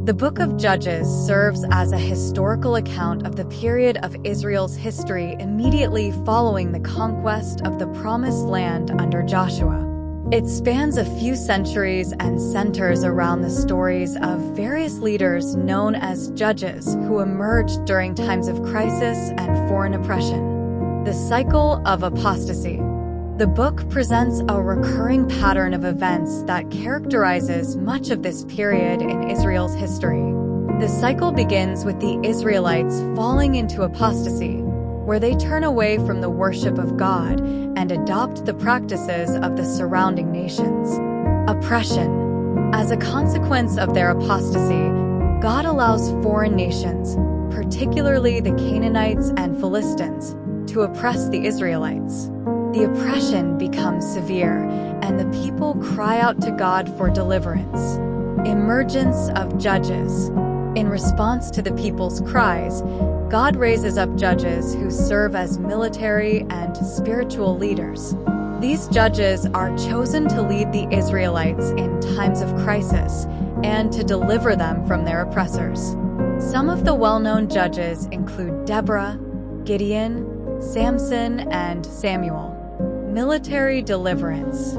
The Book of Judges serves as a historical account of the period of Israel's history immediately following the conquest of the Promised Land under Joshua. It spans a few centuries and centers around the stories of various leaders known as judges who emerged during times of crisis and foreign oppression. The cycle of apostasy. The book presents a recurring pattern of events that characterizes much of this period in Israel's history. The cycle begins with the Israelites falling into apostasy, where they turn away from the worship of God and adopt the practices of the surrounding nations. Oppression. As a consequence of their apostasy, God allows foreign nations, particularly the Canaanites and Philistines, to oppress the Israelites. The oppression becomes severe, and the people cry out to God for deliverance. Emergence of judges. In response to the people's cries, God raises up judges who serve as military and spiritual leaders. These judges are chosen to lead the Israelites in times of crisis and to deliver them from their oppressors. Some of the well-known judges include Deborah, Gideon, Samson, and Samuel. Military deliverance.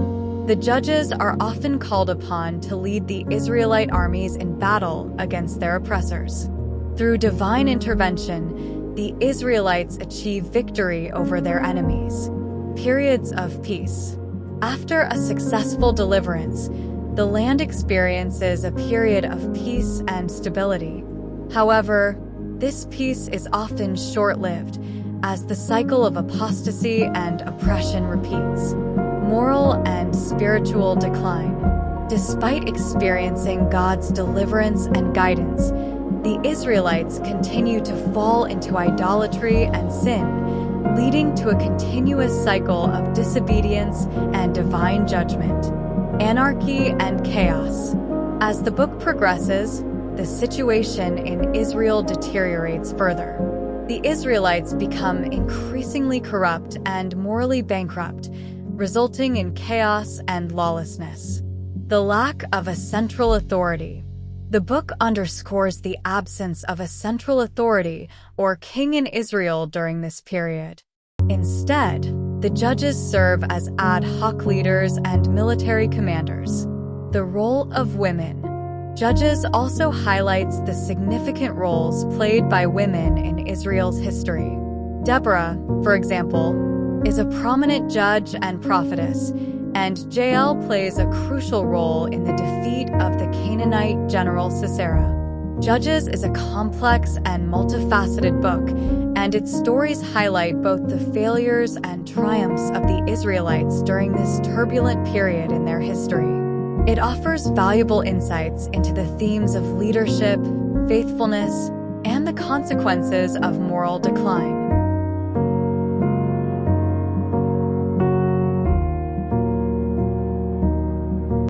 The judges are often called upon to lead the Israelite armies in battle against their oppressors. Through divine intervention, the Israelites achieve victory over their enemies. Periods of peace. After a successful deliverance, the land experiences a period of peace and stability. However, this peace is often short-lived, as the cycle of apostasy and oppression repeats. Moral and spiritual decline. Despite experiencing God's deliverance and guidance, the Israelites continue to fall into idolatry and sin, leading to a continuous cycle of disobedience and divine judgment. Anarchy and chaos. As the book progresses, the situation in Israel deteriorates further. The Israelites become increasingly corrupt and morally bankrupt, resulting in chaos and lawlessness. The lack of a central authority. The book underscores the absence of a central authority or king in Israel during this period. Instead, the judges serve as ad hoc leaders and military commanders. The role of women. Judges also highlights the significant roles played by women in Israel's history. Deborah, for example, is a prominent judge and prophetess, and Jael plays a crucial role in the defeat of the Canaanite general Sisera. Judges is a complex and multifaceted book, and its stories highlight both the failures and triumphs of the Israelites during this turbulent period in their history. It offers valuable insights into the themes of leadership, faithfulness, and the consequences of moral decline.